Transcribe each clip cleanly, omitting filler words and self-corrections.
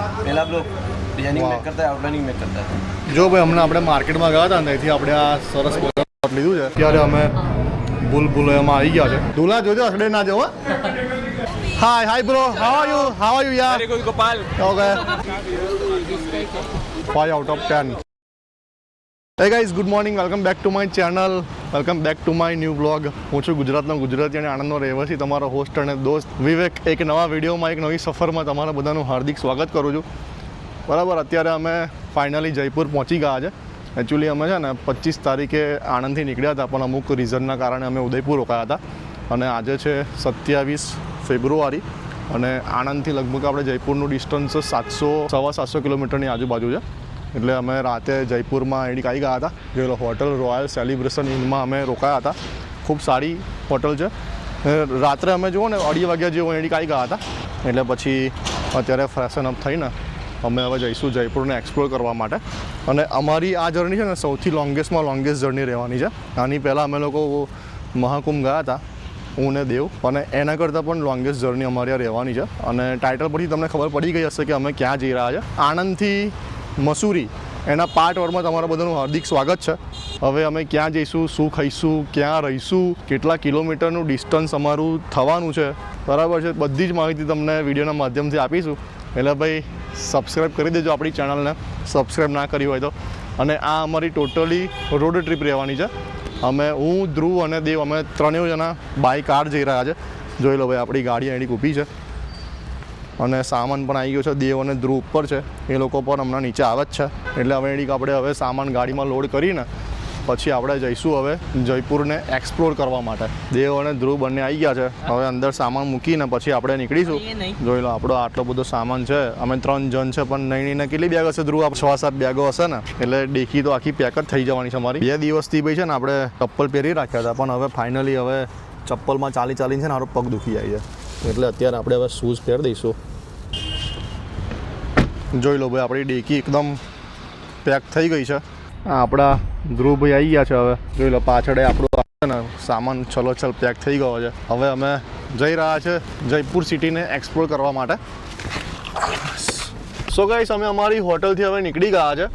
पहला हम लोग डिजाइनिंग मेक करता है, आउटलाइनिंग मेक करता है. જો ભાઈ હમણાં આપણે માર્કેટમાં ગયા હતા ને અહીંથી આપણે આ સરસ પ્લોટ લીધું છે ત્યારે અમે ભૂલભુલૈયામાં આવી ગયા છે. દુલા જોજો અસડે ના જવો. Hi bro, how are you યાર? Very good, Gopal. Okay 5 out of 10. Hey guys, good morning, welcome back to my channel, welcome back to my new vlog. હું છું ગુજરાતનો ગુજરાતી અને આણંદનો રહેવાસી, તમારો હોસ્ટ અને દોસ્ત વિવેક. એક નવા વિડીયોમાં, એક નવી સફરમાં તમારા બધાનું હાર્દિક સ્વાગત કરું છું. બરાબર, અત્યારે અમે ફાઇનલી જયપુર પહોંચી ગયા છે. એકચ્યુઅલી અમે છે ને 25 તારીખે આણંદથી નીકળ્યા હતા, પણ અમુક રીઝનના કારણે અમે ઉદયપુર રોકાયા હતા. અને આજે છે 27 ફેબ્રુઆરી અને આણંદથી લગભગ આપણે જયપુરનું ડિસ્ટન્સ 700-750 કિલોમીટરની આજુબાજુ છે. એટલે અમે રાતે જયપુરમાં એડી આવી ગયા હતા. જે હોટલ રોયલ સેલિબ્રેશન ઇનમાં અમે રોકાયા હતા. ખૂબ સારી હોટલ છે. રાત્રે અમે જુઓ ને 2:30 વાગ્યા જેવું એડી આવી ગયા હતા. એટલે પછી અત્યારે ફ્રેશન અપ થઈને અમે હવે જઈશું જયપુરને એક્સપ્લોર કરવા માટે. અને અમારી આ જર્ની છે ને સૌથી લોંગેસ્ટમાં જર્ની રહેવાની છે. આની પહેલાં અમે લોકો મહાકુંભ ગયા હતા, હું ને દેવ, અને એના કરતાં પણ લોંગેસ્ટ જર્ની અમારી આ રહેવાની છે. અને ટાઇટલ પરથી તમને ખબર પડી ગઈ હશે કે અમે ક્યાં જઈ રહ્યા છે. આણંદથી મસૂરી એના પાર્ટ 1 માં તમારા બધાનું હાર્દિક સ્વાગત છે. હવે અમે ક્યાં જઈશું, શું ખાઈશું, ક્યાં રહીશું, કેટલા કિલોમીટરનું ડિસ્ટન્સ અમારું થવાનું છે, બરાબર છે, બધી જ માહિતી તમને વિડીયોના માધ્યમથી આપીશું. એટલે ભાઈ સબસ્ક્રાઈબ કરી દેજો આપણી ચેનલને, સબસ્ક્રાઈબ ના કરી હોય તો. અને આ અમારી ટોટલી રોડ ટ્રીપ રહેવાની છે. હું, ધ્રુવ અને દેવ, અમે ત્રણેય જણા બાય કાર જઈ રહ્યા છે. જોઈ લો ભાઈ, આપણી ગાડી અહીંથી ઊભી છે અને સામાન પણ આવી ગયો છે. દેવ અને ધ્રુવ ઉપર છે, એ લોકો પણ હમણાં નીચે આવે જ છે. એટલે હવે આપણે હવે સામાન ગાડીમાં લોડ કરીને પછી આપણે જઈશું હવે જયપુરને એક્સપ્લોર કરવા માટે. દેવ અને ધ્રુવ બંને આવી ગયા છે. હવે અંદર સામાન મૂકીને પછી આપણે નીકળીશું. જોઈ લો, આપણો આટલો બધો સામાન છે. અમે 3 જણ છે, પણ નહીં કેટલી બેગ હશે ધ્રુવ? 6-7 બેગો હશે ને. એટલે ડેકી તો આખી પેક જ થઈ જવાની છે અમારી. 2 દિવસથી ભાઈ છે ને આપણે ચપ્પલ પહેરી રાખ્યા હતા, પણ હવે ફાઇનલી હવે ચપ્પલમાં ચાલીને છે ને મારો પગ દુખી જાય છે. એટલે અત્યારે આપણે હવે શૂઝ પહેરી દઈશું. જોઈ લો ભાઈ, આપણી ડેકી એકદમ પેક થઈ ગઈ છે. આપણા ધ્રુવભાઈ આવી ગયા છે. હવે જોઈ લો, પાછળ આપણો ને સામાન છલોછલ પેક થઈ ગયો છે. હવે અમે જઈ રહ્યા છે જયપુર સિટીને એક્સપ્લોર કરવા માટે. સો ગાઈસ, અમે અમારી હોટલથી હવે નીકળી ગયા છે.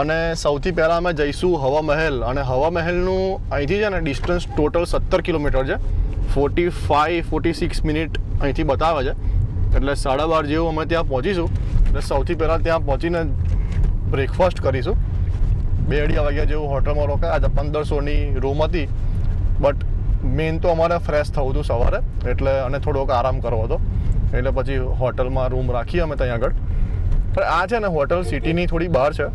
અને સૌથી પહેલાં અમે જઈશું હવા મહેલ. અને હવા મહેલનું અહીંથી છે ને ડિસ્ટન્સ ટોટલ 17 કિલોમીટર છે. 45-46 મિનિટ અહીંથી બતાવે છે. એટલે 12:30 જેવું અમે ત્યાં પહોંચીશું. એટલે સૌથી પહેલાં ત્યાં પહોંચીને બ્રેકફાસ્ટ કરીશું. 2-2:30 વાગ્યા જેવું હોટલમાં રોકાયા હતા. 1500ની રૂમ હતી, બટ મેઇન તો અમારે ફ્રેશ થવું હતું સવારે, એટલે અને થોડોક આરામ કરવો હતો. એટલે પછી હોટલમાં રૂમ રાખી અમે ત્યાં આગળ. પણ આ છે ને હોટલ સિટીની થોડી બહાર છે.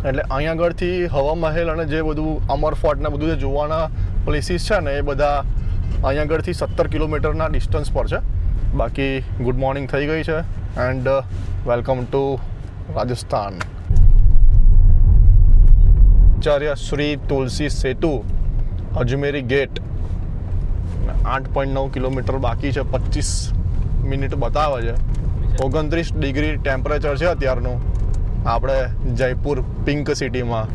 એટલે અહીંયા આગળથી હવા મહેલ અને જે બધું અમર ફોર્ટ ને બધું જે જોવાના પ્લેસીસ છે ને એ બધા અહીંયા આગળથી 17 કિલોમીટરના ડિસ્ટન્સ પર છે. બાકી ગુડ મોર્નિંગ થઈ ગઈ છે and welcome to Rajasthan. Acharya Shri Tulsi Setu, Ajmeri gate. 8.9 kilometre બાકી છે. 25 મિનિટ બતાવે છે. 29 ડિગ્રી ટેમ્પરેચર છે અત્યારનું આપણે જયપુર પિંક સિટીમાં.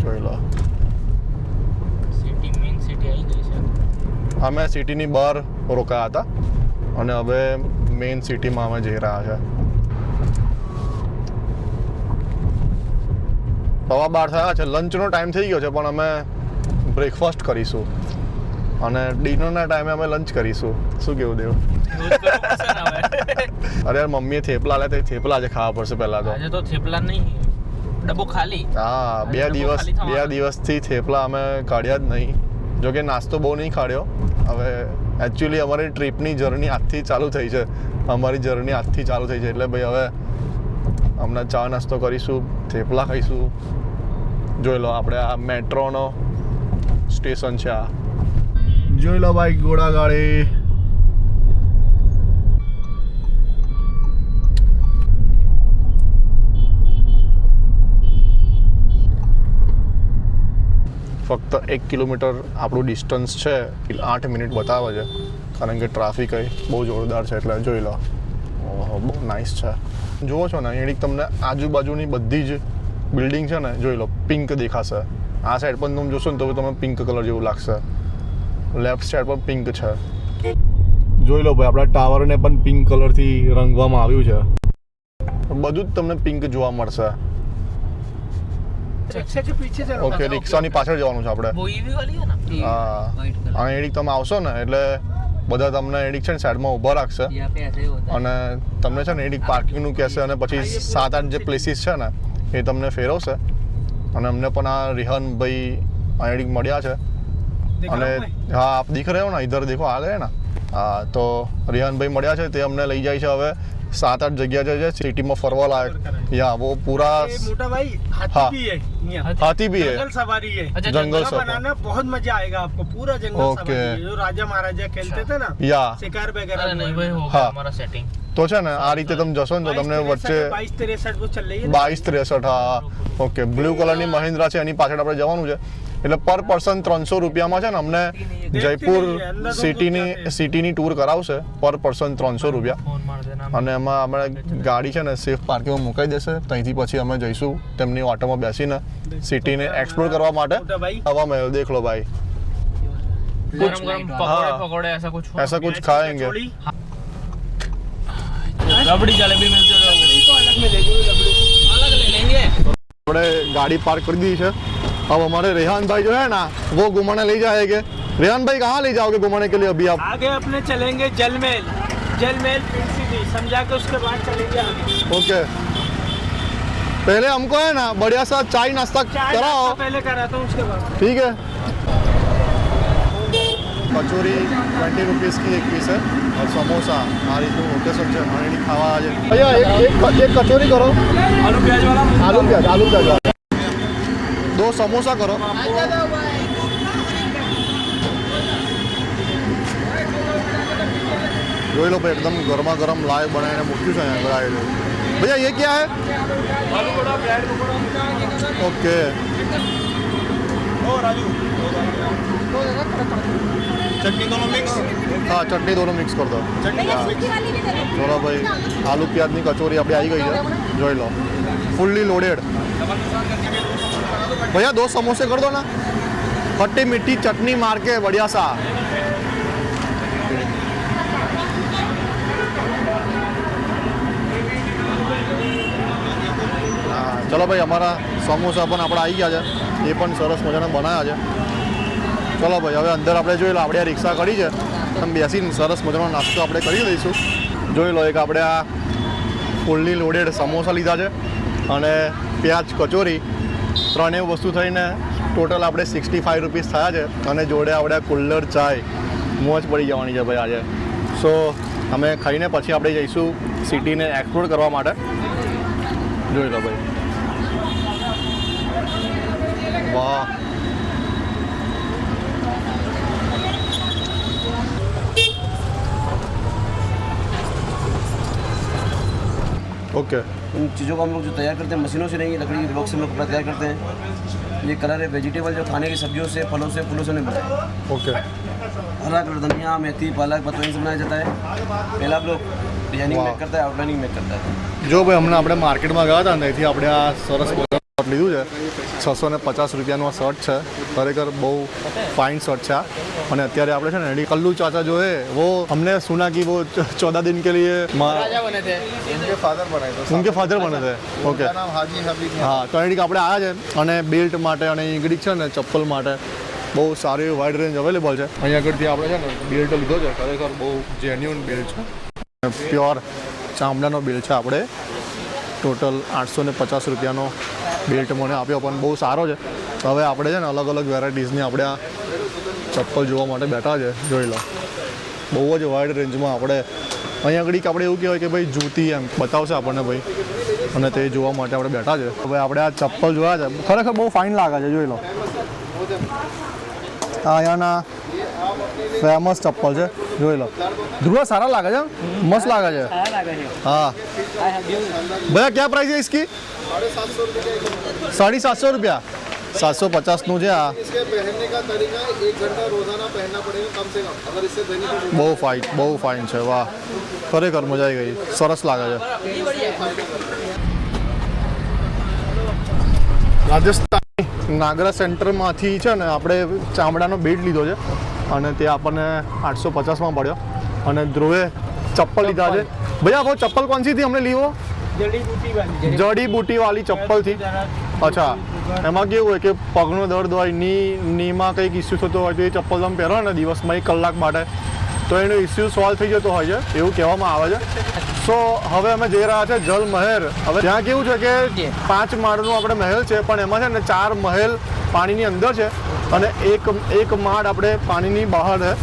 જોઈ લો, અમે સિટીની બહાર રોકાયા હતા અને હવે મેઇન સિટીમાં અમે જઈ રહ્યા છે. 12:15 થયા છે. લંચનો ટાઈમ થઈ ગયો છે, પણ અમે બ્રેકફાસ્ટ કરીશું અને ડિનરના ટાઈમે અમે લંચ કરીશું. શું કેવું દેવ? અરે યાર, મમ્મીએ થેપલા લે તો થેપલા આજે ખાવા પડશે પહેલા તો. આજે તો થેપલા નહીં, ડબ્બો ખાલી. હા, 2 દિવસથી થેપલા અમે કાઢ્યા જ નહીં. જોકે નાસ્તો બહુ નહીં ખાડ્યો. હવે એકચ્યુઅલી અમારી ટ્રીપની જર્ની આજથી ચાલુ થઈ છે. એટલે ભાઈ હવે હમણાં ચા નાસ્તો કરીશું, થેપલા ખાઈશું. જોઈ લો, આપણે આ મેટ્રોનો સ્ટેશન છે આ. જોઈ લો ભાઈ, ઘોડા ગાડી. ફક્ત 1 કિલોમીટર આપણું ડિસ્ટન્સ છે. 8 મિનિટ બતાવે છે, કારણ કે ટ્રાફિક બહુ જોરદાર છે. એટલે જોઈ લો, ઓહો, બહુ નાઇસ છે. જુઓ છો ને, અહીં તમને આજુબાજુની બધી જ બિલ્ડિંગ છે ને, જોઈ લો, પિંક દેખાશે. આ સાઈડ પણ તમે જોશો ને તો તમે પિંક કલર જેવું લાગશે. લેફ્ટ સાઈડ પર પિંક છે. જોઈ લો ભાઈ, આપણા ટાવરને પણ પિંક કલરથી રંગવામાં આવ્યું છે. બધું જ તમને પિંક જોવા મળશે. ઓકે, રિક્ષાની પાછળ જવાનું છે આપણે. वो ईवी वाली है ना હા, અને એડિક તમે આવશો ને એટલે બધા તમને એડિક છે ને સાઈડમાં ઊભા રાખશે यहाँ पे ऐसे ही होता અને તમને છે ને એડિક પાર્કિંગનું કહેશે અને પછી 7-8 જે પ્લેસીસ છે ને એ તમને ફેરવશે. અને અમને પણ આ રિહાનભાઈ આ એડિક મળ્યા છે અને હા આપ दिख रहे हो ना, इधर देखो आ गए ना. હા, તો રિહાનભાઈ મળ્યા છે, તે અમને લઈ જાય છે હવે 7-8 જગ્યા છે સિટીમાં ફરવા લાયક. યા वो पूरा मोटा भाई हाथी हाँ। भी है यहाँ। हाथी भी है, जंगल सवारी है। अच्छा, जंगल पूरा सफारी. बनाना बहुत मजा आएगा आपको। पूरा जंगल ओके। सवारी है, जो राजा महाराजा खेलते थे ना, યા शिकार है। वगैरह। अरे नहीं भाई हो हाँ। गया हमारा सेटिंग. તો છે ને આ રીતે તમે જશો ને તો તમને વચ્ચે 22-63 वो चल रही है। 22-63 હા ઓકે બ્લુ કલરની મહિન્દ્રા છે, એની પાછળ આપણે જવાનું છે. એટલે પર પર્સન 300 રૂપિયામાં છે ને અમને જયપુર સિટીની ટૂર કરાવશે. પર પર્સન 300 રૂપિયા. फोन मार देना. અને એમાં આપણે ગાડી છે ને સેફ પાર્કિંગમાં મુકાઈ દેશે. ત્યાંથી પછી અમે જઈશું તેમની ઓટોમાં બેસીને સિટીને એક્સપ્લોર કરવા માટે. मोटा भाई હવા મહેલ દેખ લો ભાઈ, गरम गरम हाँ। पकौड़े ऐसा कुछ हो. ऐसा कुछ खाएंगे. थोड़ी रबड़ी जलेबी मिलती है तो अलग मिलेगी लबड़ी। अलग ले लेंगे. આપણે गाड़ी पार्क कर दी है. अब हमारे रेहान भाई जो है ना वो घुमाने ले जाएंगे. रेहान भाई कहाँ ले जाओगे घुमाने के लिए अभी आप? आगे अपने चलेंगे जलमहल, जलमहल पिंक सिटी समझा के उसके बाद चलेंगे आगे। ओके, पहले हमको है ना बढ़िया सा चाय नाश्ता चाय कराओ. नाश्ता पहले कराता हूँ, उसके बाद ठीक है. कचौरी 20 रुपीज़ की एक पीस है और समोसा आ रही तो लोकेशन से हमारे खावा आ जाए. भैया एक कचौरी करो. आलू प्याज वाला। आलू प्याज वाला. 2 समोसा करो. જોઈ લો ભાઈ, એકદમ ગરમા ગરમ લાઈવ બનાવીને મૂક્યું છે અહીંયા આગળ આવેલું. भैया ये क्या है? आलू बड़ा ब्रेड पकौड़ा। ओके, चटनी दोनों मिक्स। हाँ चटनी दोनों मिक्स कर दो. चलो भाई, आलू प्याजની કચોરી આપણે આવી ગઈ છે, જોઈ લો. Fully loaded. भैया 2 समोसे कर दो ना. खट्टी मीठी चटनी मार के बढ़िया सा. हाँ चलो भाई, हमारा समोसा પણ આપણે આવી ગયા છે. એ પણ સરસ મજાના બનાવ્યા છે. ચલો ભાઈ, હવે અંદર આપણે જોઈ લો. આપણે આ રિક્ષા કરી છે, તમે બેસીને સરસ મજાનો નાસ્તો આપણે કરી દઈશું. જોઈ લો, એક આપણે આ ફૂલ્લી લોડેડ સમોસા લીધા છે અને પ્યાજ કચોરી, ત્રણેય વસ્તુ થઈને ટોટલ આપણે 65 રૂપીસ થયા છે. અને જોડે આપણે કુલ્લર ચાય. મોજ પડી જવાની છે ભાઈ આજે. સો અમે ખાઈને પછી આપણે જઈશું સિટીને એક્સપ્લોર કરવા માટે. જોઈ લો ભાઈ, વાહ. ओके, इन चीज़ों को हम लोग जो तैयार करते हैं मशीनों से नहीं, लकड़ी के ब्लॉक से हम लोग कपड़ा तैयार करते हैं. ये कलर है वेजिटेबल, जो खाने की सब्जियों से, फलों से, फूलों से नहीं बनाया. ओके. हरा कलर धनिया, मेथी, पालक, पत्ता से बनाया जाता है. पहला हम लोग डिजाइनिंग वाह. मेक करता है, आउटलाइनिंग मेक करता है. જો ભાઈ, હમણાં આપણે માર્કેટમાં ગયા હતા ને, અહીંથી આપણે આ સરસ મજાનું શર્ટ લીધું છે. 650 રૂપિયાનું આ શર્ટ છે. ખરેખર બહુ ફાઇન શર્ટ છે આ. અને અત્યારે આપણે છે ને કલ્લू ચાચા जो है वो हमने सुना कि वो 14 दिन के लिए राजा बने थे. उनके फादर बनाए थे। उनके फादर बने थे. ओके, उनका नाम हाजी हबीब है। હા તો અહીંથી આપણે આવ્યા છે અને બેલ્ટ માટે અને ઈંગડી છે ને ચપ્પલ માટે બહુ સારી વાઇડ રેન્જ અવેલેબલ છે. અહીંયા આગળથી આપણે છે ને બેલ્ટ લીધો છે. ખરેખર બહુ જેન્યુઅન બેલ્ટ છે. પ્યોર ચામડાનો બેલ્ટ છે. આપણે ટોટલ 850 રૂપિયાનો બેલ્ટ મને આપ્યો, પણ બહુ સારો છે. હવે આપણે છે ને અલગ અલગ વેરાયટીઝની આપણે આ ચપ્પલ જોવા માટે બેઠા છે. જોઈ લો, બહુ જ વાઇડ રેન્જમાં આપણે અહીંયા આગળ આપણે એવું કહેવાય કે ભાઈ જૂતી એમ બતાવશે આપણને ભાઈ, અને તે જોવા માટે આપણે બેઠા છે. હવે આપણે આ ચપ્પલ જોયા છે, ખરેખર બહુ ફાઇન લાગે છે. જોઈ લો, આ અહીંયાના ફેમસ ચપ્પલ છે. જોઈ લો, ધ્રુવ સારા લાગે છે, મસ્ત લાગે છે. हाँ भैया क्या प्राइस है इसकी? 750 रुपया. 750નું છે આ. इसके पहनने का तरीका 1 घंटा रोजाना पहनना पड़ेगा कम से कम, अगर इससे बेनिफिट બહુ ફાઇન છે. વાહ, ખરેખર મજા આવી ગઈ. સરસ લાગે છે. રાજસ્થાન નાગરા સેન્ટરમાંથી છે ને આપણે ચામડાનો બેલ્ટ લીધો છે અને તે આપણને 850માં પડ્યો. અને ધ્રુવે ચપ્પલ લીધા છે ભैया वो चप्पल कौन सी थी हमने ली वो जड़ी बूटी वाली जड़ी बूटी वाली चप्पल थी અચ્છા એમાં કેવું હોય કે પગનો દર્દ હોય નીમાં કંઈક ઇસ્યુ થતો હોય તો એ ચપ્પલ તમે પહેરો ને દિવસમાં 1 કલાક માટે તો એનો ઇસ્યુ સોલ્વ થઈ જતો હોય છે એવું કહેવામાં આવે છે સો હવે અમે જઈ રહ્યા છે જલ મહેલ હવે ત્યાં કેવું છે કે 5 માળનું આપણે મહેલ છે પણ એમાં છે ને 4 મહેલ પાણીની અંદર છે અને एक माड़ આપણે પાણીની બહાર है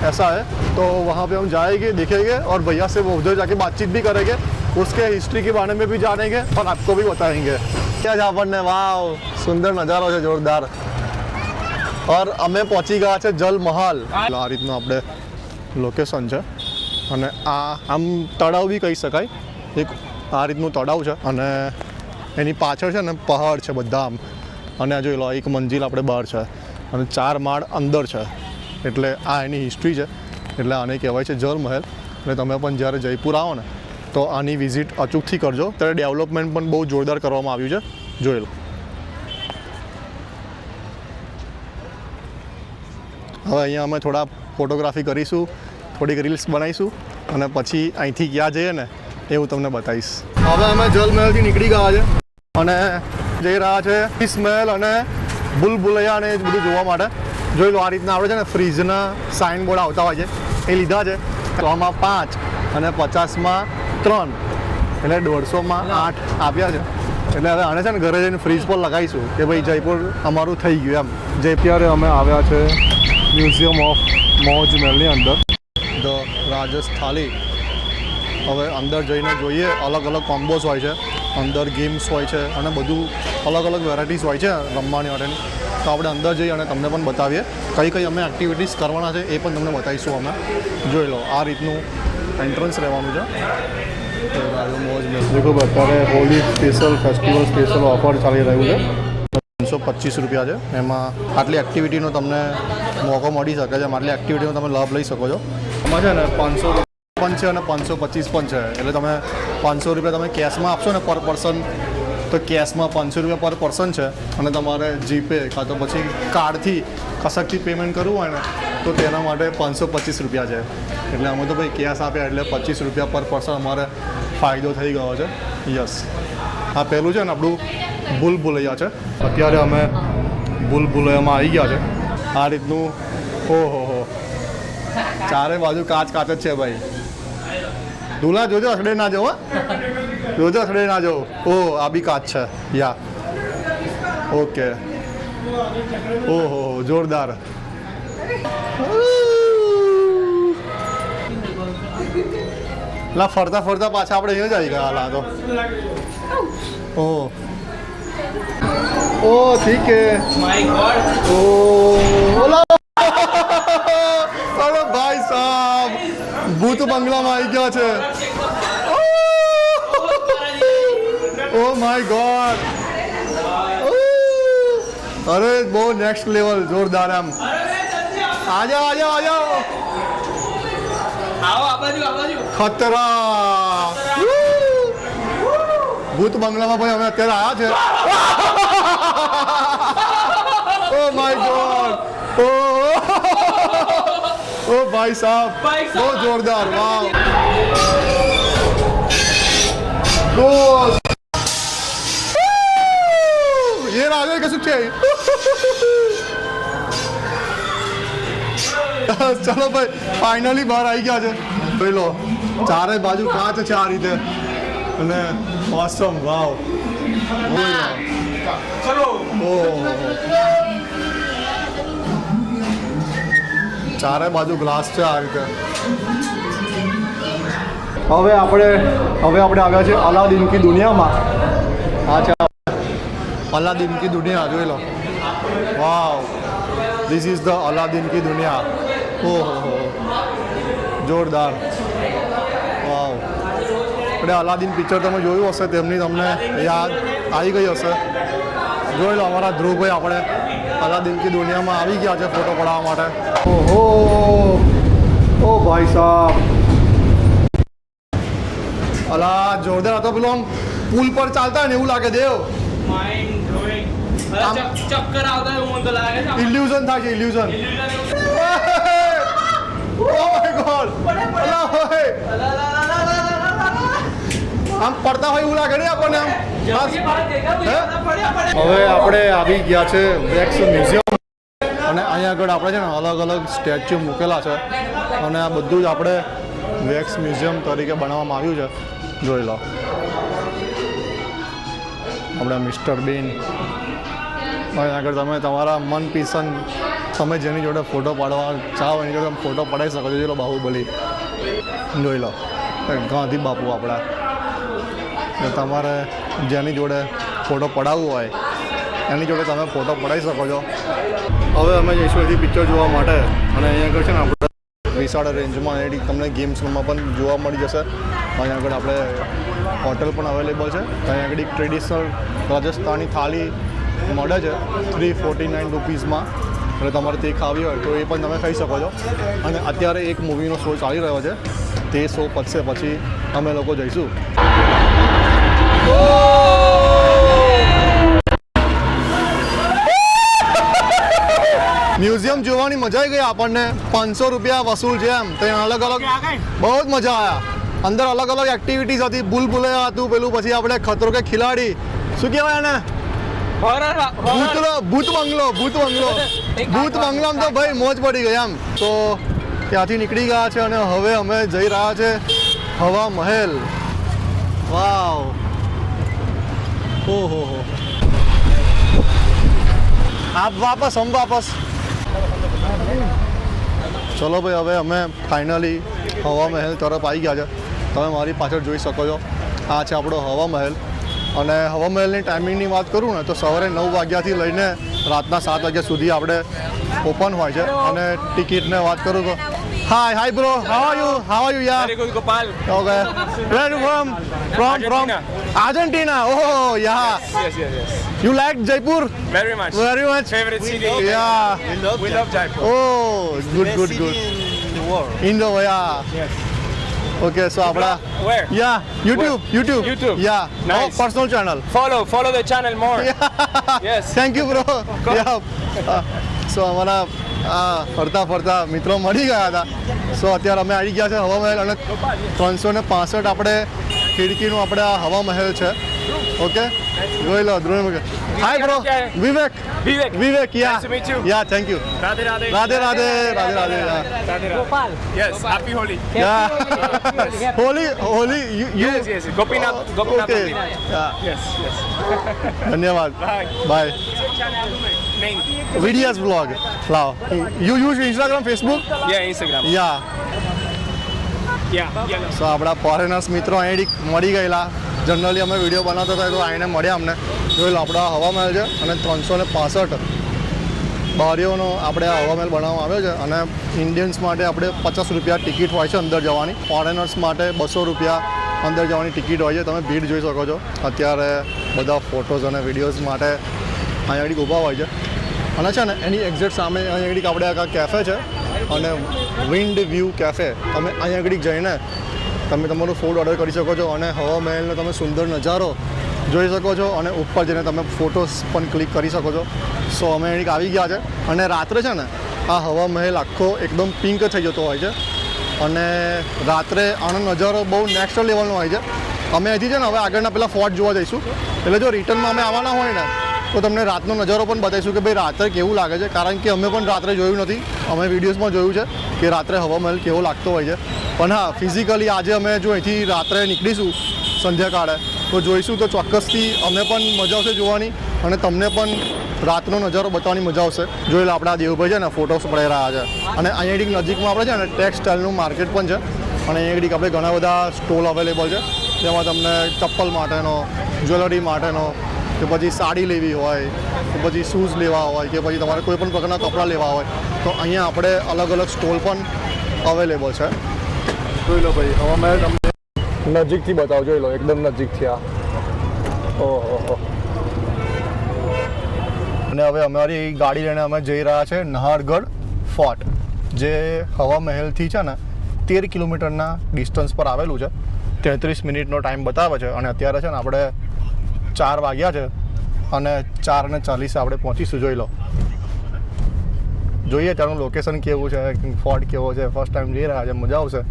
ऐसा है तो वहाँ पे हम जाएंगे देखेंगे और भैया से वो उधर जाके बातचीत भी करेंगे उसके हिस्ट्री के बारे में भी जानेंगे और आपको भी बताएंगे क्या જ આપણને વાવ સુંદર નજારો છે જોરદાર और અમે પહોંચી ગયા છે જલ મહાલ આ રીતનું આપણે લોકેશન છે અને આ આમ તળાવ બી કહી શકાય એક આ રીતનું તળાવ છે અને એની પાછળ છે ને પહાડ છે બધા આમ અને આ જોઈ લો એક મંજિલ આપણે બહાર છે અને 4 માળ અંદર છે એટલે આ એની હિસ્ટ્રી છે એટલે આને કહેવાય છે જલ મહેલ એટલે તમે પણ જ્યારે જયપુર આવો ને તો આની વિઝિટ અચૂકથી કરજો ત્યારે ડેવલપમેન્ટ પણ બહુ જોરદાર કરવામાં આવ્યું છે જોઈ લો હવે અહીંયા અમે થોડા ફોટોગ્રાફી કરીશું થોડીક રીલ્સ બનાવીશું અને પછી અહીંથી ક્યાં જઈએ ને એવું તમને બતાવીશ હવે અમે જલ મહેલથી નીકળી ગયા છે અને જઈ રહ્યા છે કિસ મહેલ અને ભૂલભુલૈયા ને બધું જોવા માટે જોઈ લો આ રીતના આપણે છે ને ફ્રીજના સાઇન બોર્ડ આવતા હોય છે એ લીધા છે 100માં 5 અને 50માં 3 એટલે 150માં 8 આપ્યા છે એટલે હવે આને છે ને ઘરે જઈને ફ્રીજ પર લગાવીશું કે ભાઈ જયપુર અમારું થઈ ગયું એમ જયપુર અમે આવ્યા છે મ્યુઝિયમ ઓફ મોજ મહેલની અંદર ધ રાજસ્થાલી હવે અંદર જઈને જોઈએ અલગ અલગ કોમ્બોસ હોય છે અંદર ગેમ્સ હોય છે અને બધું અલગ અલગ વેરાયટીઝ હોય છે રમવાની માટેની તો આપણે અંદર જઈએ અને તમને પણ બતાવીએ કઈ અમે એક્ટિવિટીઝ કરવાના છે એ પણ તમને બતાવીશું અમે જોઈ લો આ રીતનું એન્ટ્રન્સ રહેવાનું છે મોજ મેલ દેખો અત્યારે Holi special festival special offer ચાલી રહ્યું છે 325 રૂપિયા છે એમાં આટલી એક્ટિવિટીનો તમને મોકો મળી શકે છે આટલી એક્ટિવિટીનો તમે લાભ લઈ શકો છો એમાં છે ને 500 પણ છે અને 525 પણ છે એટલે તમે 500 રૂપિયા તમે કેશમાં આપશો ને પર પર્સન તો કેશમાં 500 રૂપિયા પર પર્સન છે અને તમારે જીપે કાં તો પછી કાર્ડથી કશકથી પેમેન્ટ કરવું હોય ને તો તેના માટે 525 રૂપિયા છે એટલે અમે તો ભાઈ કેશ આપ્યા એટલે 25 રૂપિયા પર પર્સન અમારે ફાયદો થઈ ગયો છે યસ આ પહેલું છે ને આપણું ભૂલભુલૈયા છે અત્યારે અમે ભૂલભુલૈયામાં આવી ગયા છે આ રીતનું ઓહો ચારે બાજુ કાચ કાચ જ છે ભાઈ દુલા જોજો અસડે ના જવો જોજો અસડે ના જવો ઓ આ બી કાચ છે યા ઓકે ઓહો જોરદાર લા ફરતા ફરતા પાછા આપણે અહીંયા જ આવી ગયા લા તો ओ ठीक है माय गॉड ओ अरे भाई साहब भूत बंगला में आई गया છે ओ माय गॉड अरे वो नेक्स्ट लेवल जोरदार हम आ जाओ आ जाओ आ जाओ आओ आ बाजू खतरा ભૂત બંગલામાં ભાઈ અમે અત્યારે આવ્યા છે ઓ માય ગોડ ઓ ભાઈ સાहब બહુ જોરદાર વાવ ये राजा कसं છે ચલો ભાઈ ફાઇનલી બહાર આવી ગયા છે જોઈ લો ચારે બાજુ કાચ છે આ રીતે અને ઓસમ વાવ ચલો ચારે બાજુ ગ્લાસ છે આ રીતે હવે આપણે આવ્યા છે અલાદીન કી દુનિયામાં આ છે અલાદીન કી દુનિયા જોઈ લો વાવ ધીસ ઇઝ ધ અલાદીન કી દુનિયા ઓહો જોરદાર વાવ આપણે અલાદીન પિક્ચર તમે જોયું હશે તેમની તમને યાદ આવી ગઈ હશે જોઈ લો અમારા ધ્રુવભાઈ આપણે અલાદીન કી દુનિયામાં આવી ગયા છે ફોટો પડાવવા માટે ઓહો ઓ ભાઈ સાહેબ અલા જોરદાર હતો પેલો આમ પુલ પર ચાલતા ને એવું લાગે દેવ माइंड ब्लोइंग चक्कर आता है वो तो लागे ઇલ્યુઝન થાય છે ઇલ્યુઝન માય ગોડ આમ પડતા હોય એવું લાગે ને આપણને આમ હવે આપણે આવી ગયા છે વેક્સ મ્યુઝિયમ અને અહીંયા આગળ આપણે છે ને અલગ અલગ સ્ટેચ્યુ મૂકેલા છે અને આ બધું જ આપણે વેક્સ મ્યુઝિયમ તરીકે બનાવવામાં આવ્યું છે જોઈ લો આપણે મિસ્ટર બીન અહીંયા આગળ તમે તમારા મનપસંદ તમે જેની જોડે ફોટો પાડવા ચાહો એની જોડે ફોટો પડાવી શકો છો જોઈ લો બાહુબલી જોઈ લો ગાંધી બાપુ આપણા તમારે જેની જોડે ફોટો પડાવવો હોય એની જોડે તમે ફોટો પડાવી શકો છો હવે અમે જઈશું એથી પિક્ચર જોવા માટે અને અહીંયા આગળ છે ને આપણે વિશાળ રેન્જમાં એની તમને ગેમ્સમાં પણ જોવા મળી જશે અહીંયા આગળ આપણે હોટલ પણ અવેલેબલ છે અહીંયા આગળ એક ટ્રેડિશનલ રાજસ્થાની થાળી મળે છે 349 રૂપીઝમાં એટલે તમારે તે ખાવી હોય તો એ પણ તમે ખાઈ શકો છો અને અત્યારે એક મૂવીનો શો ચાલી રહ્યો છે તે શો પતશે પછી અમે લોકો જઈશું મ્યુઝિયમ જોવાની મજા આવી ગઈ આપણને 500 રૂપિયા વસૂલ છે એમ તો અલગ અલગ બહુ જ મજા આવ્યા અંદર અલગ અલગ એક્ટિવિટીઝ હતી ભૂલભુલૈયા હતું પેલું પછી આપણે ખતરો કે ખિલાડી શું કહેવાય એને ભૂત બંગલો તો ભાઈ મોજ પડી ગઈ એમ તો ત્યાંથી નીકળી ગયા છે અને હવે અમે જઈ રહ્યા છે હવા મહેલ વાવ ઓહો આપ વાપસ હમ વાપસ ચલો ભાઈ હવે અમે ફાઇનલી હવા મહેલ તરફ આવી ગયા છે તમે મારી પાછળ જોઈ શકો છો આ છે આપણો હવા મહેલ અને હવા મહેલની ટાઈમિંગની વાત કરું ને તો સવારે 9 વાગ્યાથી લઈને રાતના 7 વાગ્યા સુધી આપણે ઓપન હોય છે અને ટિકિટને વાત કરું તો hi bro how are you યાર Very good, Gopal. Okay. Where are you from? Argentina. Oh, yeah. Yes. You like Jaipur? Very much. Very much. Favorite city. Yeah. We love Jaipur. Oh, good. Indo, yeah. Yes. Okay, so આપડા Where? Yeah, YouTube. Yeah. Nice. Our personal channel. Follow the channel more. Yes. Thank you, bro. Yeah. So અમારા ફરતા મિત્રો મળી ગયા હતા સો અત્યારે અમે આવી ગયા છે હવા મહેલ અને 365 આપણે ખિડકીનું આપણે આ હવા મહેલ છે ઓકે જોઈ લો Dhruv hi bro Vivek yeah Nice to meet you. Yeah thank you Radhe. Radhe Gopal. Yes. Happy Holi. Yeah Holi you Yes. Gopinath. Okay Only. Yes. ધન્યવાદ Bye. Bye Main. VDS vlog love you use Instagram Facebook Yeah, Instagram. Yeah Yeah. So આપણા foreigners મિત્રો અહીં મળી ગયેલા generally અમે video બનાવતા હતા તો આવીને મળ્યા અમને જોઈ લો આપણા હવા મહેલ છે અને 365 બારીઓનો આપણે આ હવા મહેલ બનાવવામાં આવ્યો છે અને ઇન્ડિયન્સ માટે આપણે 50 રૂપિયા ટિકિટ હોય છે અંદર જવાની ફોરેનર્સ માટે 200 રૂપિયા અંદર જવાની ટિકિટ હોય છે તમે ભીડ જોઈ શકો છો અત્યારે બધા ફોટોઝ અને વિડીયોઝ માટે અહીંયા આગળ ઊભા હોય છે અને છે ને એની એક્ઝેક્ટ સામે અહીંયા આગળ આપણે આ કેફે છે અને વિન્ડ વ્યૂ કેફે તમે અહીંયા આગળ જઈને તમે તમારું ફૂડ ઓર્ડર કરી શકો છો અને હવા મહેલનો તમે સુંદર નજારો જોઈ શકો છો અને ઉપર જઈને તમે ફોટોસ પણ ક્લિક કરી શકો છો સો અમે અહીં આવી ગયા છે અને રાત્રે છે ને આ હવા મહેલ આખો એકદમ પિંક થઈ જતો હોય છે અને રાત્રે આનો નજારો બહુ નેક્સ્ટ લેવલનો હોય છે અમે અહીંથી છે ને હવે આગળના પેલા ફોર્ટ જોવા જઈશું એટલે જો રિટર્નમાં અમે આવવાના હોય ને તો તમને રાતનો નજારો પણ બતાવીશું કે ભાઈ રાત્રે કેવું લાગે છે કારણ કે અમે પણ રાત્રે જોયું નથી અમે વિડીયોઝમાં જોયું છે કે રાત્રે હવા મહેલ કેવો લાગતો હોય છે પણ હા ફિઝિકલી આજે અમે જો અહીંથી રાત્રે નીકળીશું સંધ્યાકાળે તો જોઈશું તો ચોક્કસથી અમે પણ મજા આવશે જોવાની અને તમને પણ રાતનો નજારો બતાવવાની મજા આવશે જોઈ લો આપણા દેવભાઈ છે ને ફોટોસ પડાઈ રહ્યા છે અને અહીંયા નજીકમાં આપણે છે ને ટેક્સટાઇલનું માર્કેટ પણ છે અને અહીંયા આપણે ઘણા બધા સ્ટોલ અવેલેબલ છે જેમાં તમને ચપ્પલ માટેનો જ્વેલરી માટેનો કે પછી સાડી લેવી હોય કે પછી શૂઝ લેવા હોય કે પછી તમારે કોઈ પણ પ્રકારના કપડાં લેવા હોય તો અહીંયા આપણે અલગ અલગ સ્ટોલ પણ અવેલેબલ છે જોઈ લો ભાઈ હવા મહેલ તમને નજીકથી બતાવો જોઈ લો એકદમ નજીકથી આ ઓહો અને હવે અમારી ગાડી લઈને અમે જઈ રહ્યા છે નહારગઢ ફોર્ટ જે હવા મહેલથી છે ને 13 કિલોમીટરના ડિસ્ટન્સ પર આવેલું છે 33 મિનિટનો ટાઈમ બતાવે છે અને અત્યારે છે ને આપણે 4 વાગ્યા છે અને 4:40 આપણે પહોંચીશું જોઈ લો જોઈએ ત્યાંનું લોકેશન કેવું છે, ફોર્ટ કેવો છે. ફર્સ્ટ ટાઈમ જઈ રહ્યા છે, મજા આવશે.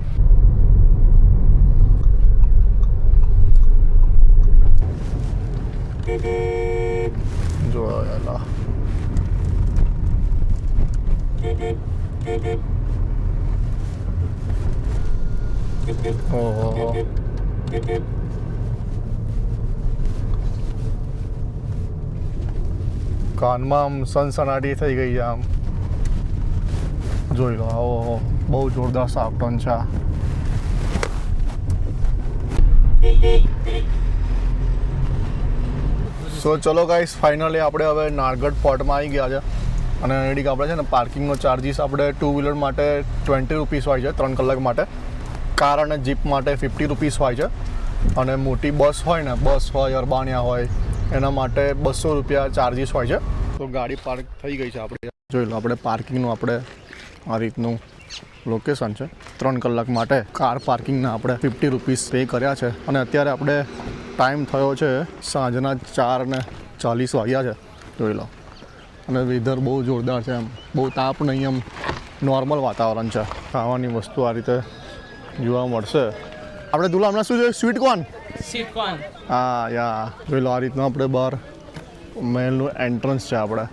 જોયેલા ઓહો કાનમાં આમ સનસનાટી થઈ ગઈ છે. આમ જોઈ લો. ઓહો બહુ જોરદાર સાફ ટર્ન છે. સો ચલો ગાઈસ, ફાઇનલી આપણે હવે નારગઢ ફોર્ટમાં આવી ગયા છે. અને એડીક આપણે છે ને પાર્કિંગનો ચાર્જીસ આપણે 2 વ્હીલર માટે 20 રૂપીસ હોય છે 3 કલાક માટે. કાર અને જીપ માટે 50 રૂપીસ હોય છે. અને મોટી બસ હોય ને, બસ હોય અર્બાનિયા હોય, એના માટે 200 રૂપિયા ચાર્જીસ હોય છે. તો ગાડી પાર્ક થઈ ગઈ છે આપણે. જોઈ લો, આપણે પાર્કિંગનું આપણે આ રીતનું લોકેશન છે. 3 કલાક માટે કાર પાર્કિંગના આપણે 50 રૂપીસ પે કર્યા છે. અને અત્યારે આપણે ટાઈમ થયો છે સાંજના 4:40 વાગ્યા છે. જોઈ લો. અને વેધર બહુ જોરદાર છે. એમ બહુ તાપ નહીં, એમ નોર્મલ વાતાવરણ છે. ખાવાની વસ્તુ આ રીતે જોવા મળશે. આપણે દુલા હમણાં શું છે, સ્વીટ કોર્ન. Sweet corn. હા યા જોઈ લો. આ રીતનું આપણે બહાર મહેલનું એન્ટ્રન્સ છે. આપણે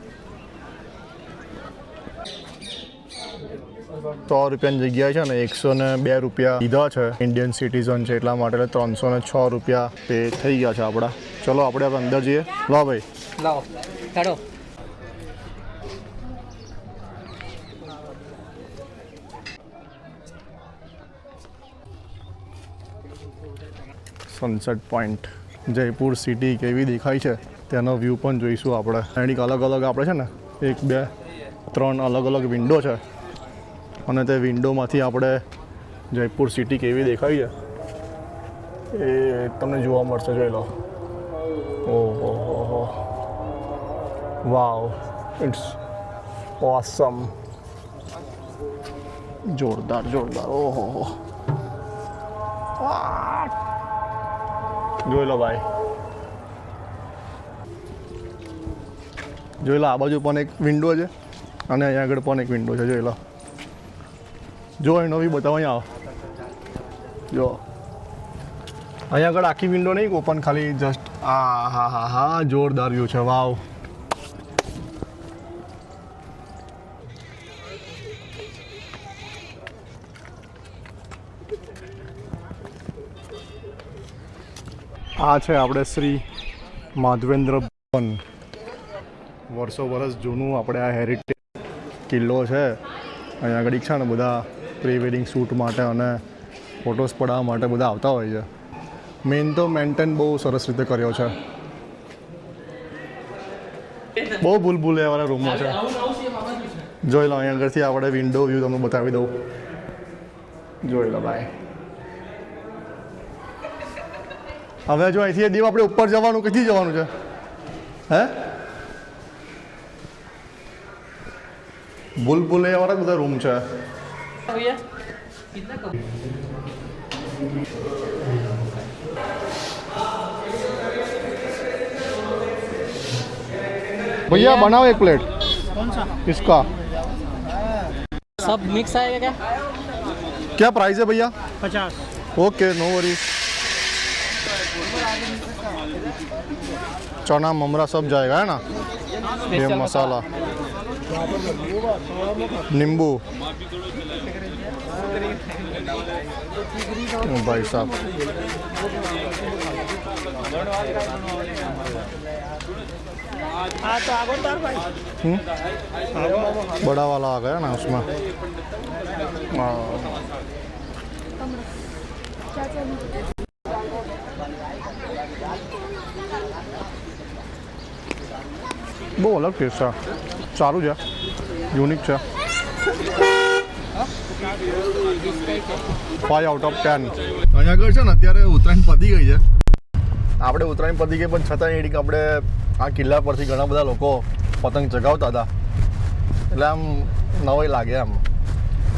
100 રૂપિયાની જગ્યાએ છે ને 102 રૂપિયા લીધા છે. ઇન્ડિયન સિટીઝન છે એટલા માટે 306 રૂપિયા પે થઈ ગયા છે આપણા. ચલો આપણે હવે અંદર જઈએ. લો ભાઈ, લાવો કાઢો. સનસેટ પોઈન્ટ જયપુર સિટી કેવી દેખાય છે તેનો વ્યૂ પણ જોઈશું આપણે. એની અલગ અલગ આપણે છે ને 1 2 3 અલગ અલગ વિન્ડો છે. અને તે વિન્ડોમાંથી આપણે જયપુર સિટી કેવી દેખાય છે એ તમને જોવા મળશે. જોઈ લો. ઓહો હો, વાવ, ઇટ્સ ઓસમ. જોરદાર જોરદાર. ઓહો હો, જોઈ લો ભાઈ. જોઈ લો, આ બાજુ પણ એક વિન્ડો છે અને અહીંયા આગળ પણ એક વિન્ડો છે. જોઈ લો. જો એનો બી બતાવો. અહીંયા આવો. જો અહીંયા આગળ આખી વિન્ડો નહીં ઓપન, ખાલી જસ્ટ હા હા હા હા જોરદાર વ્યૂ છે. વાવ. આ છે આપણે શ્રી માધવેન્દ્ર ભવન. વર્ષો વર્ષ જૂનું આપણે આ હેરિટેજ કિલ્લો છે. અહીંયા આગળ છે ને બધા પ્રી વેડિંગ શૂટ માટે અને ફોટોસ પડાવવા માટે બધા આવતા હોય છે. મેઇન તો મેન્ટેન બહુ સરસ રીતે કર્યો છે. બહુ ભૂલભુલૈયાવાળા રૂમો છે. જોઈ લો, અહીંયા આગળથી આપણે વિન્ડો વ્યૂ તમને બતાવી દઉં. જોઈ લો ભાઈ. હવે જો અહીંથી દીવ આપણે ઉપર જવાનું, ક્યાંથી જવાનું છે? હે, ભૂલભુલૈયાવાળા બધા રૂમ છે. भैया बनाओ 1 प्लेट. कौन सा? इसका सब मिक्स आएगा क्या? क्या प्राइस है भैया? 50. Okay, no worries. चना ममरा सब जाएगा है ना. ये मसाला, नींबू. भाई साहब हाँ तो आगो तार भाई. बड़ा वाला आ गया ना उसमें. हाँ બહુ અલગ ટેસ્ટ છે. સારું છે, યુનિક છે. 5 out of 10. અહીંયા આગળ છે ને અત્યારે ઉત્તરાયણ પતી ગઈ છે. આપણે ઉત્તરાયણ પતી ગઈ પણ છતાં એડી આપણે આ કિલ્લા પરથી ઘણા બધા લોકો પતંગ ચગાવતા હતા. એટલે આમ નવાઈ લાગે એમ.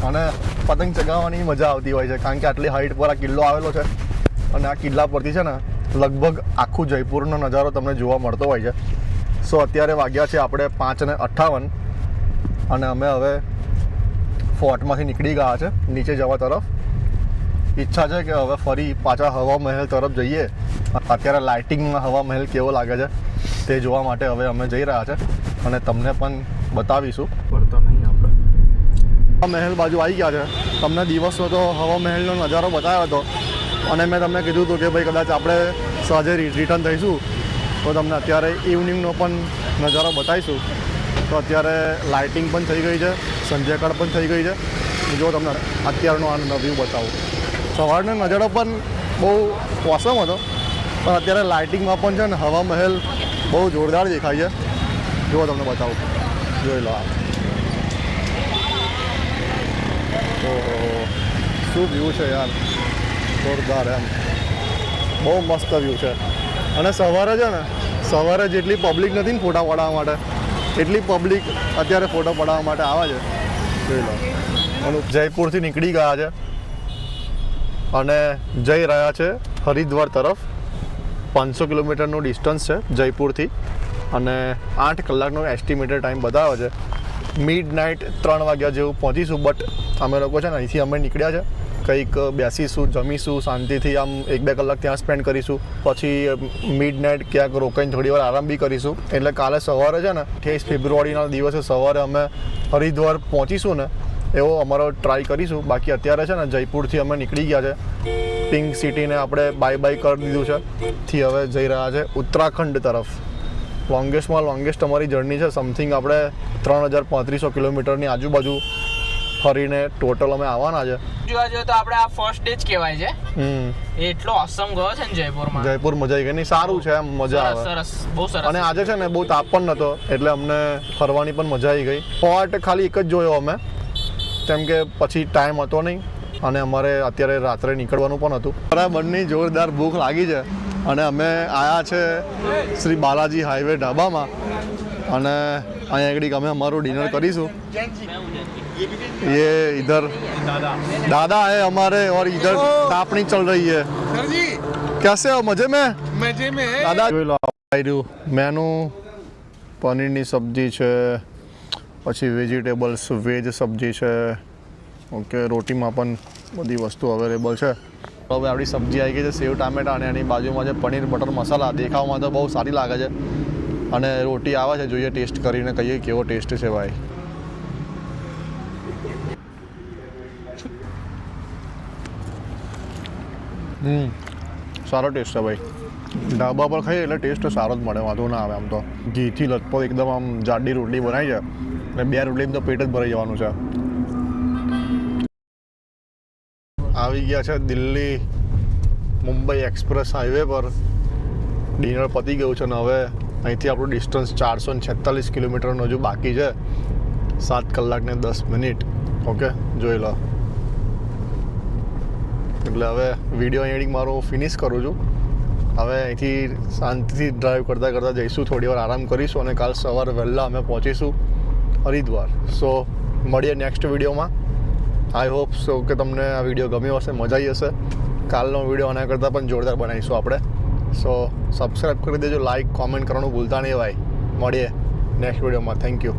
અને પતંગ ચગાવવાની મજા આવતી હોય છે કારણ કે આટલી હાઈટ પર આ કિલ્લો આવેલો છે. અને આ કિલ્લા પરથી છે ને લગભગ આખું જયપુરનો નજારો તમને જોવા મળતો હોય છે. સો અત્યારે વાગ્યા છે આપણે 5:58 અને અમે હવે ફોર્ટમાંથી નીકળી ગયા છે નીચે જવા તરફ. ઈચ્છા છે કે હવે ફરી પાછા હવા મહેલ તરફ જઈએ. અત્યારે લાઇટિંગમાં હવા મહેલ કેવો લાગે છે તે જોવા માટે હવે અમે જઈ રહ્યા છે અને તમને પણ બતાવીશું. પડતા નહીં આપણે હવા મહેલ બાજુ આવી ગયા છે. તમને દિવસનો તો હવા મહેલનો નજારો બતાવ્યો હતો અને મેં તમને કીધું હતું કે ભાઈ કદાચ આપણે સાંજે રિટર્ન થઈશું તો તમને અત્યારે ઇવનિંગનો પણ નજારો બતાવીશું. તો અત્યારે લાઇટિંગ પણ થઈ ગઈ છે, સંધ્યાકાળ પણ થઈ ગઈ છે. જો તમને અત્યારનો આ વ્યૂ બતાવું. સવારનો નજારો પણ બહુ ઓસમ હતો પણ અત્યારે લાઇટિંગમાં પણ છે ને હવા મહેલ બહુ જોરદાર દેખાય છે. જુઓ તમને બતાવું, જોઈ લો. ઓહો શું વ્યૂ છે યાર, જોરદાર. એમ બહુ મસ્ત વ્યૂ છે. અને સવારે છે ને સવારે જેટલી પબ્લિક નથી ને ફોટા પાડવા માટે એટલી પબ્લિક અત્યારે ફોટો પડાવવા માટે આવે છે. જોઈ લો. અને જયપુરથી નીકળી ગયા છે અને જઈ રહ્યા છે હરિદ્વાર તરફ. 500 કિલોમીટરનું ડિસ્ટન્સ છે જયપુરથી અને 8 કલાકનો એસ્ટિમેટેડ ટાઈમ બતાવે છે. મિડ નાઇટ 3 વાગ્યા જેવું પહોંચીશું. બટ અમે લોકો છે ને અહીંથી અમે નીકળ્યા છે, કંઈક બેસીશું, જમીશું, શાંતિથી આમ 1-2 કલાક ત્યાં સ્પેન્ડ કરીશું. પછી મિડ નાઇટ ક્યાંક રોકાઈને થોડી વાર આરામ બી કરીશું. એટલે કાલે સવારે છે ને 28 ફેબ્રુઆરીના દિવસે સવારે અમે હરિદ્વાર પહોંચીશું ને એવો અમારો ટ્રાય કરીશું. બાકી અત્યારે છે ને જયપુરથી અમે નીકળી ગયા છે. પિંક સિટીને આપણે બાય કરી દીધું છે. થી હવે જઈ રહ્યા છે ઉત્તરાખંડ તરફ. લોંગેસ્ટમાં લોંગેસ્ટ અમારી જર્ની છે. સમથિંગ આપણે 3500 કિલોમીટરની આજુબાજુ ફરીને ટોટલ અમે આવવાના છે. જોવા જોઈએ તો આપણે આ ફર્સ્ટ ડે જ કહેવાય છે. એટલો ઓસમ ગયો છે ને જયપુરમાં. જયપુર મજા આવી ગઈ. નહીં સારું છે, એમ મજા આવે. સરસ, બહુ સરસ. અને આજે છે ને બહુ તાપ પણ નહોતો એટલે અમને ફરવાની પણ મજા આવી ગઈ. ફોર્ટ ખાલી એક જ જોયો અમે, કેમ કે પછી ટાઈમ હતો નહીં અને અમારે અત્યારે રાત્રે નીકળવાનું પણ હતું. બરાબરની જોરદાર ભૂખ લાગી છે અને અમે આવ્યા છે શ્રી બાલાજી હાઈવે ઢાબામાં અને અહીંયા આગળ અમે અમારું ડિનર કરીશું. ये इधर दादा है हमारे और इधर तापनी चल रही है. सर जी कैसे हो? मजे में है दादा. જોઈ લો આવ્યું મેનુ. પનીરની સબ્જી છે, પછી વેજીટેબલ્સ વેજ સબ્જી છે. ઓકે, રોટીમાં પણ બધી વસ્તુ અવેલેબલ છે. હવે આપણી સબ્જી આવી ગઈ છે સેવ ટામેટા અને એની બાજુમાં છે પનીર બટર મસાલા. દેખાવમાં તો બહુ સારી લાગે છે અને રોટી આવે છે. જોઈએ ટેસ્ટ કરીને કહીએ કેવો ટેસ્ટ છે ભાઈ. સારો ટેસ્ટ છે ભાઈ. ઢાબા પર ખાઈએ એટલે ટેસ્ટ સારો જ મળે, વાંધો ના આવે. આમ તો ઘીથી લથપથ એકદમ આમ જાડી રોટલી બનાવી છે અને 2 રોટલીમાં તો પેટ જ ભરાઈ જવાનું છે. આવી ગયા છે દિલ્હી મુંબઈ એક્સપ્રેસ હાઈવે પર. ડિનર પતી ગયું છે અને હવે અહીંથી આપણું ડિસ્ટન્સ 446 કિલોમીટરનું હજુ બાકી છે. 7 કલાક ને 10 મિનિટ. ઓકે, જોઈ લો. એટલે હવે વિડીયો એડિંગ મારું ફિનિશ કરું છું. હવે અહીંથી શાંતિથી ડ્રાઈવ કરતાં જઈશું, થોડી વાર આરામ કરીશું અને કાલ સવારે વહેલા અમે પહોંચીશું હરિદ્વાર. સો મળીએ નેક્સ્ટ વિડીયોમાં. આઈ હોપ સો કે તમને આ વિડીયો ગમ્યો હશે, મજા આવી હશે. કાલનો વિડીયો આના કરતાં પણ જોરદાર બનાવીશું આપણે. સો સબસ્ક્રાઈબ કરી દેજો, લાઇક કોમેન્ટ કરવાનું ભૂલતા નહીં ભાઈ. મળીએ નેક્સ્ટ વિડીયોમાં. Thank you.